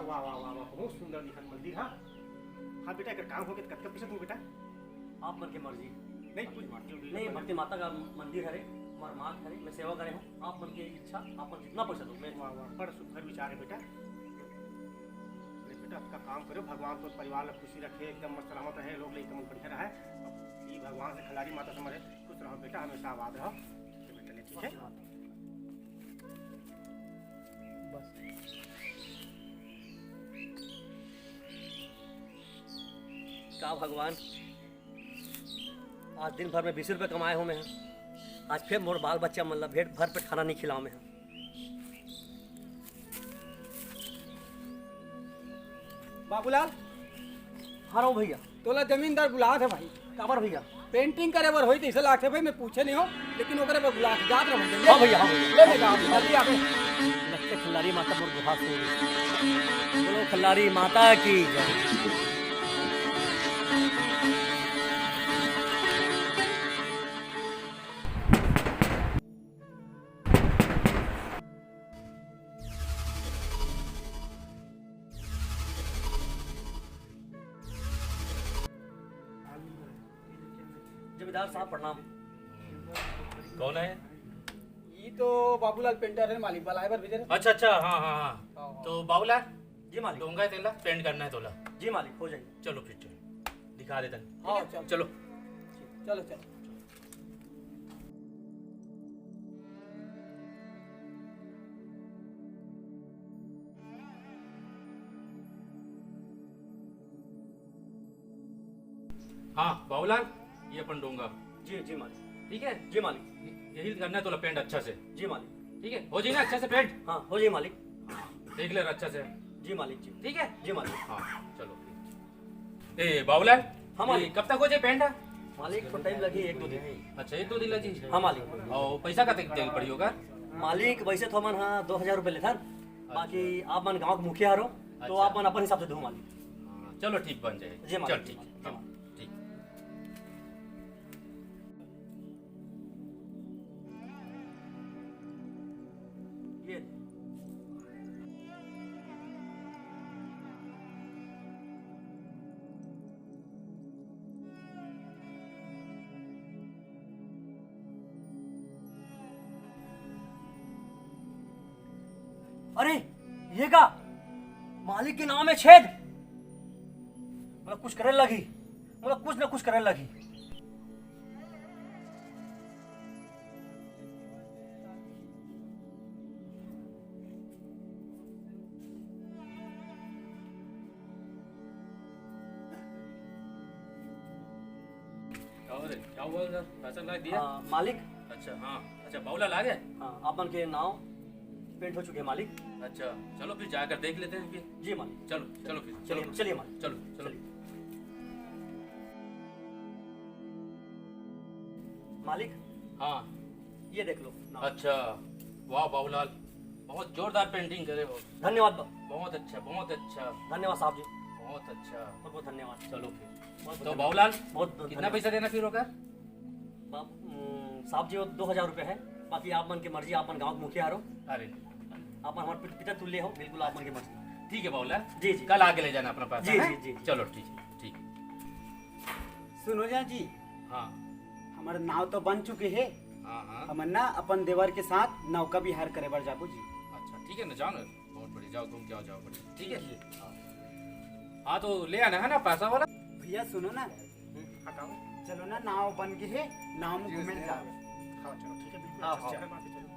वाह वाह वाह वाह, बहुत सुंदर दिखत मंदिर। हाँ हाँ बेटा, एक काम हो गया कब पैसा दूँ बेटा? आप मन की मर्जी। नहीं कुछ नहीं, भक्ति माता का मंदिर है, हमारा माँ है, मैं सेवा करे हूँ। आप मन की इच्छा, आप मन जितना पैसा दो मैं। वाह वाह, बड़ा सुंदर विचार है बेटा। बेटा आपका काम करो, भगवान तो परिवार में खुशी रखे, एकदम मस्त सलामत रहे, लोग एकदम बढ़िया रहे। अब ये भगवान से खिलाड़ी माता से मरे खुश रहो बेटा, हमेशा आबाद रहो। बेटा ठीक है बस। क्या भगवान, आज दिन भर में 20 रुपये कमाए हो मैं। आज फिर मोर बाल बच्चा मतलब भेट भर पे खाना नहीं खिलाओ मैं। बाबूलाल, हाँ रहो भैया। तोला जमींदार बुला थे भाई। काबर भैया? पेंटिंग करे बर होई तो इसे लाखे भाई, मैं पूछे नहीं हो, लेकिन ओकरे बर बुला के जात रहो। हाँ भैया, हाँ भैया। ले लेगा आप जल्दी आवे। लगते खिलाड़ी माता मोर गुहा से बोलो, खिलाड़ी माता की जय। जमींदार साहब प्रणाम। कौन है? ये तो बाबूलाल पेंटर है, मालिक वाला है बर भेजे। अच्छा अच्छा, हाँ हाँ हाँ। तो बाबूलाल जी मालिक। दूंगा तेला, पेंट करना है तोला। जी मालिक, हो जाएगी। चलो फिर चलो, दिखा देता हूँ। हाँ चलो चलो चलो चलो। हाँ बाबूलाल, ये अपन दूंगा। जी जी मालिक। ठीक है, जी मालिक। यही करना है तोला पेंट अच्छा से। जी मालिक। ठीक है, हो जाए ना अच्छा से पेंट? हाँ हो जाए मालिक। देख ले अच्छा से। जी मालिक जी। ठीक है जी मालिक। हाँ चलो। ए बाबूलाल, हाँ मालिक। ये कब तक हो जाए पेंट? मालिक को टाइम लगी 1-2 दिन। अच्छा 1-2 दिन लगी। हाँ मालिक। और पैसा का तेल पड़ी होगा? मालिक वैसे तो मन हाँ 2000 रुपये लेथन, बाकी आप मन गाँव के मुखिया हारो तो अच्छा। आप मन अपन हिसाब से दो मालिक। हाँ, चलो ठीक बन जाए। जी मालिक। चल ठीक है, हाँ, ठीक। ये अरे ये का मालिक के नाम है छेद, मतलब कुछ करने लगी, मतलब कुछ ना कुछ करने लगी। क्या हुआ सर? पैसा ला दिया? हाँ, मालिक। अच्छा हाँ, अच्छा बाबूलाल आ गए? हाँ अपन के नाव पेंट हो चुके हैं मालिक। अच्छा चलो फिर जाकर देख लेते हैं फिर। जी मालिक। चलो चलो फिर चलिए चलिए मालिक। चलो चलो। मालिक हाँ ये देख लो नाव। अच्छा, वाह बाबूलाल, बहुत जोरदार पेंटिंग करे हो। धन्यवाद बहुत अच्छा, बहुत अच्छा, धन्यवाद साहब जी, बहुत अच्छा। बहुत बहुत धन्यवाद। चलो फिर बहुत तो बहुत बाबूलाल बहुत कितना धन्यवाद। पैसा देना फिर होगा? साहब जी वो 2000 रुपये है, बाकी आप मन की मर्जी, आप मन गाँव के मुखिया हारो, अरे आप मन हमारे पिता तुल्य हो, बिल्कुल आप मन की मर्जी। ठीक है बाबूलाल, जी जी कल आके ले जाना अपना पैसा। जी, हैं? जी, जी। चलो ठीक ठीक। सुनो जा जी, हाँ हमारे नाव तो बन चुके हैं। हाँ हाँ, हम ना अपन देवर के साथ नौका विहार करे बर जाबू जी। अच्छा ठीक है ना, जाओ ना, बहुत बढ़िया, जाओ घूम के आओ, जाओ बढ़िया। ठीक है हाँ, तो ले आना है ना पैसा वाला। भैया सुनो ना, हटाओ। चलो ना नाव बन गई है, नाव में घूमे जाओ। हाँ चलो ठीक है, बिल्कुल हाँ, अच्छा से हाँ। है, बाकी चलो।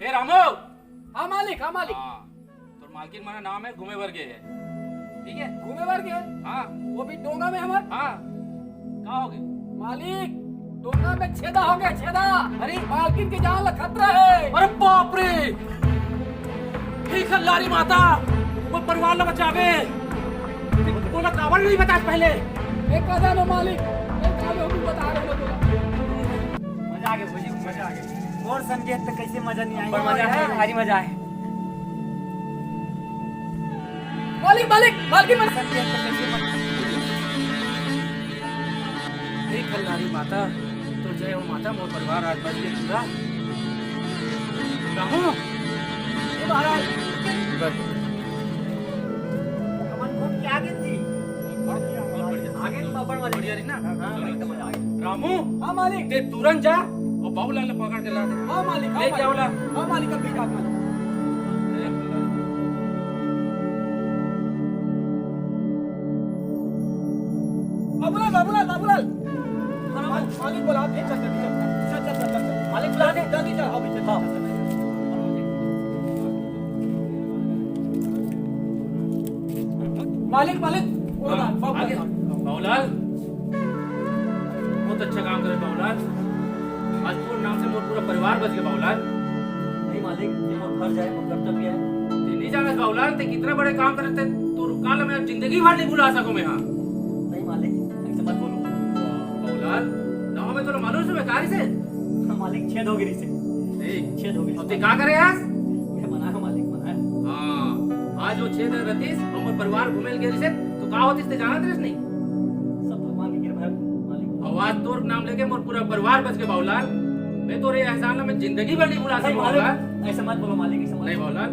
ए रामो, हाँ मालिक, हाँ मालिक। हाँ तो मालकिन माना नाम है घूमे वर्गे है। ठीक है घूमे बर गए, हाँ वो भी डोंगा में हमार। हाँ, कहाँ हो गए? मालिक दोनों में छेदा हो गया, छेदा। अरे मालकिन की जान ला खतरा है। अरे बाप रे, ठीक है लारी माता, वो परिवार न बचावे। बोला कावड़ नहीं बता पहले। एक कदम है मालिक, एक कदम हम बता रहे हो। मजा आ गया भौजी, मजा आ गया। और समझे तो कैसे मजा नहीं आएगा? पर मजा है, भारी मजा है। मालिक मालिक मालकिन मत समझे तो कैसे मजा। ठीक है लारी माता, तो जय हो माता, मोर परिवार आज बच गया पूरा। रामू, ये महाराज हमन खूब क्या गई थी? आगे तो बड़ मजा बढ़िया रही ना? हां एकदम मजा आ गया। रामू, हाँ मालिक, ते तुरंत जा और बाबूलाल ने पकड़ के ला दे। हाँ मालिक, हाँ ले क्या बोला? मालिक, हाँ मालिक, अभी जात मालिक। बाबूलाल बाबूलाल बाबूलाल, मालिक बोला, चल चल चल चल चल चल, मालिक बुला दे। जल्दी चल, अभी चल चल। मालिक मालिक, आगे बाबूलाल, बहुत अच्छा काम करे बाबूलाल। आज पूर्ण नाम से मोर पूरा परिवार बच गया बाबूलाल। नहीं मालिक, ये मोर फर्ज है, मोर कर्तव्य है। ते नहीं जाना बाबूलाल, ते कितने बड़े काम करे थे, तो काल में जिंदगी भर नहीं भुला सकूं मैं। हाँ नहीं मालिक, ऐसे मत बोलो। बाबूलाल, नाव में तो मालूम से बेकारी से। मालिक छेद हो गई से, देख, छेद हो गई। अब ते क्या करे आज? मैं मना है मालिक, मना है। हाँ, आज वो छेद रतीस हमर परिवार घुमेल गेल से, तो का होतिस ते जाना तेरे नहीं? सब भगवान की कृपा है मालिक। और आज तोर नाम लेके मोर पूरा परिवार बच गया बाबूलाल। मैं तोरे एहसान में जिंदगी भर नहीं भुला नहीं सकूं बाबूलाल। मालिक, ऐसे मत बोलो मालिक, ऐसे मत नहीं बोलो। बाबूलाल,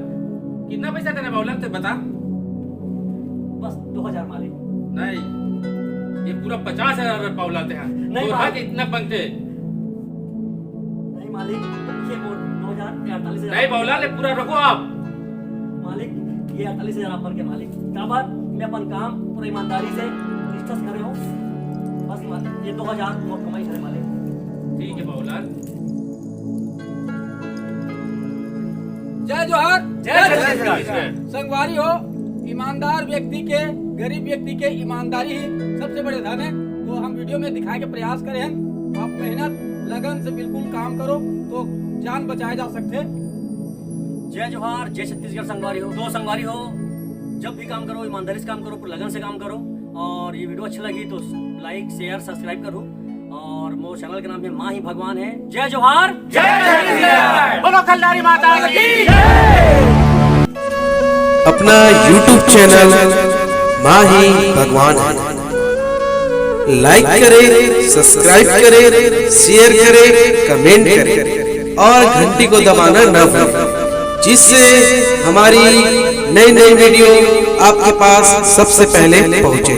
कितना पैसा देना बाबूलाल ते बता। बस 2000 मालिक। नहीं, ये पूरा 50,000 बाबूलाल ते हैं। नहीं तो बाबू। भाग इतना बनते। नहीं मालिक, ये मोर 2048 नहीं बाबूलाल, ये पूरा रखो आप। मालिक, ये 48,000 आप भर के मालिक। का बात मैं अपन काम पूरी ईमानदारी से निष्ठा से करे हो। बस मालिक, ये 2000 मोर कमाई है मालिक। ठीक है बाबूलाल। जय जोहार, जय जोहार। संगवारी हो, ईमानदार व्यक्ति के, गरीब व्यक्ति के ईमानदारी ही सबसे बड़े धन है। तो हम वीडियो में दिखाए के प्रयास करे हैं। आप मेहनत लगन से बिल्कुल काम करो तो जान बचाए जा सकते। जय जोहार, जय छत्तीसगढ़। संगवारी हो, दो संगवारी हो, जब भी काम करो ईमानदारी से काम करो, पूरी लगन से काम करो। और ये वीडियो अच्छी लगी तो लाइक शेयर सब्सक्राइब करो। और मोर चैनल का नाम है माँ ही भगवान है। जय जोहार, जय छत्तीसगढ़। बोलो कल्याणी माता की। अपना YouTube चैनल माँ ही भगवान है, लाइक करें, सब्सक्राइब करें, शेयर करें, कमेंट करें और घंटी को दबाना न भूलें, जिससे हमारी नई नई वीडियो आपके पास सबसे पहले पहुंचे।